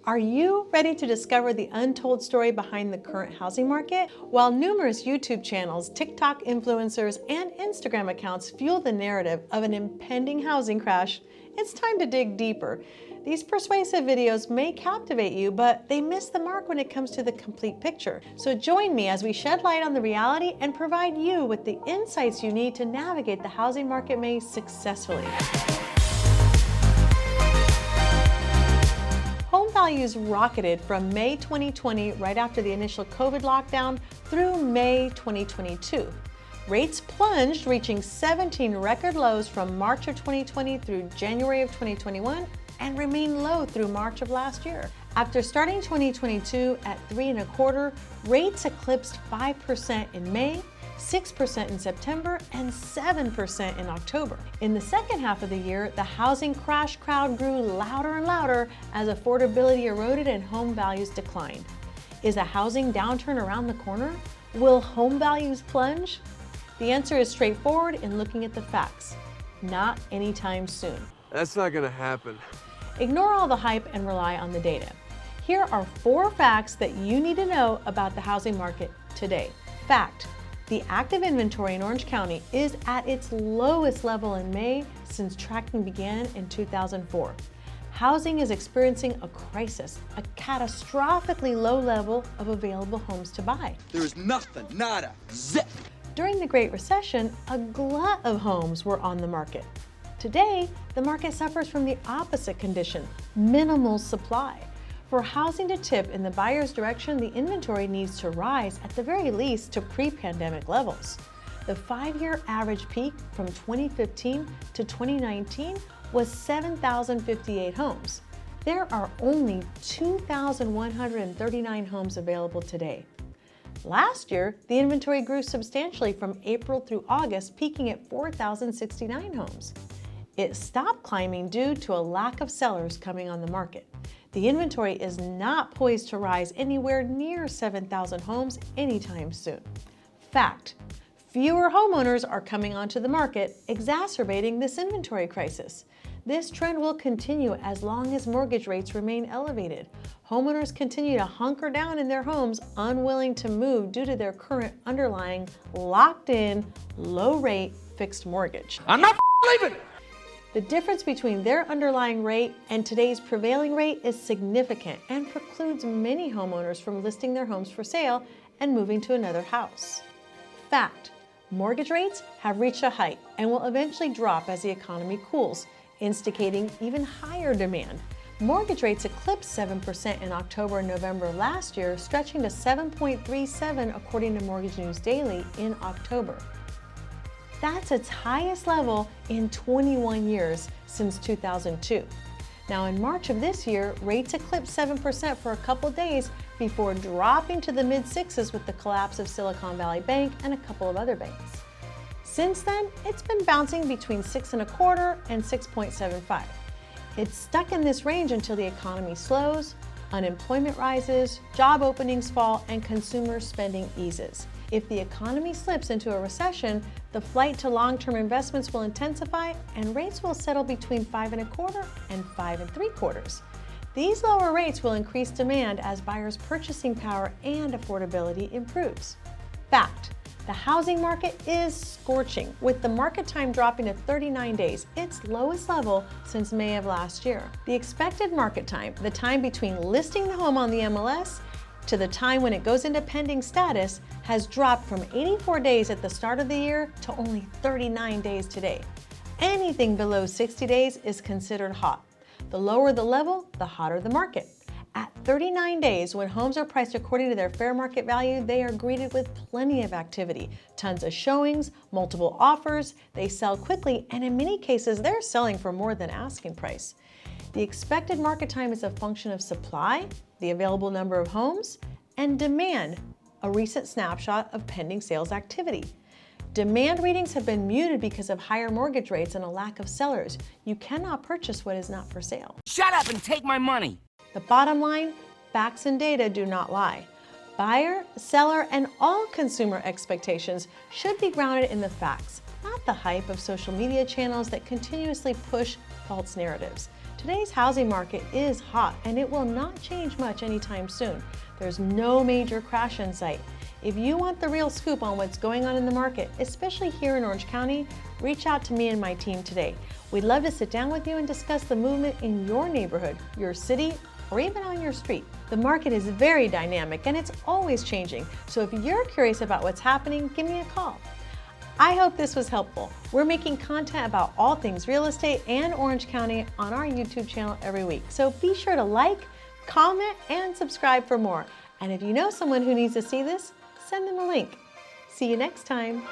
Are you ready to discover the untold story behind the current housing market? While numerous YouTube channels, TikTok influencers, and Instagram accounts fuel the narrative of an impending housing crash, it's time to dig deeper. These persuasive videos may captivate you, but they miss the mark when it comes to the complete picture. So join me as we shed light on the reality and provide you with the insights you need to navigate the housing market maze successfully. Home values rocketed from May 2020, right after the initial COVID lockdown, through May 2022. Rates plunged, reaching 17 record lows from March of 2020 through January of 2021, and remained low through March of last year. After starting 2022 at 3.25%, rates eclipsed 5% in May, 6% in September, and 7% in October. In the second half of the year, the housing crash crowd grew louder and louder as affordability eroded and home values declined. Is a housing downturn around the corner? Will home values plunge? The answer is straightforward in looking at the facts. Not anytime soon. That's not gonna happen. Ignore all the hype and rely on the data. Here are 4 facts that you need to know about the housing market today. Fact: the active inventory in Orange County is at its lowest level in May since tracking began in 2004. Housing is experiencing a crisis, a catastrophically low level of available homes to buy. There is nothing, nada, zip. During the Great Recession, a glut of homes were on the market. Today, the market suffers from the opposite condition, minimal supply. For housing to tip in the buyer's direction, the inventory needs to rise at the very least to pre-pandemic levels. The 5-year average peak from 2015 to 2019 was 7,058 homes. There are only 2,139 homes available today. Last year, the inventory grew substantially from April through August, peaking at 4,069 homes. It stopped climbing due to a lack of sellers coming on the market. The inventory is not poised to rise anywhere near 7,000 homes anytime soon. Fact: fewer homeowners are coming onto the market, exacerbating this inventory crisis. This trend will continue as long as mortgage rates remain elevated. Homeowners continue to hunker down in their homes, unwilling to move due to their current underlying, locked-in, low-rate fixed mortgage. I'm not leaving. The difference between their underlying rate and today's prevailing rate is significant and precludes many homeowners from listing their homes for sale and moving to another house. Fact: mortgage rates have reached a height and will eventually drop as the economy cools, instigating even higher demand. Mortgage rates eclipsed 7% in October and November of last year, stretching to 7.37% according to Mortgage News Daily in October. That's its highest level in 21 years since 2002. Now in March of this year, rates eclipsed 7% for a couple days before dropping to the mid-6s with the collapse of Silicon Valley Bank and a couple of other banks. Since then, it's been bouncing between 6.25% and 6.75%. It's stuck in this range until the economy slows, unemployment rises, job openings fall, and consumer spending eases. If the economy slips into a recession, the flight to long-term investments will intensify and rates will settle between 5.25% and 5.75%. These lower rates will increase demand as buyers' purchasing power and affordability improves. Fact: the housing market is scorching, with the market time dropping to 39 days, its lowest level since May of last year. The expected market time, the time between listing the home on the MLS to the time when it goes into pending status, has dropped from 84 days at the start of the year to only 39 days today. Anything below 60 days is considered hot. The lower the level, the hotter the market. At 39 days, when homes are priced according to their fair market value, they are greeted with plenty of activity, tons of showings, multiple offers, they sell quickly, and in many cases, they're selling for more than asking price. The expected market time is a function of supply, the available number of homes, and demand, a recent snapshot of pending sales activity. Demand readings have been muted because of higher mortgage rates and a lack of sellers. You cannot purchase what is not for sale. Shut up and take my money. The bottom line: facts and data do not lie. Buyer, seller, and all consumer expectations should be grounded in the facts, not the hype of social media channels that continuously push false narratives. Today's housing market is hot and it will not change much anytime soon. There's no major crash in sight. If you want the real scoop on what's going on in the market, especially here in Orange County, reach out to me and my team today. We'd love to sit down with you and discuss the movement in your neighborhood, your city, or even on your street. The market is very dynamic and it's always changing. So if you're curious about what's happening, give me a call. I hope this was helpful. We're making content about all things real estate and Orange County on our YouTube channel every week. So be sure to like, comment, and subscribe for more. And if you know someone who needs to see this, send them a link. See you next time.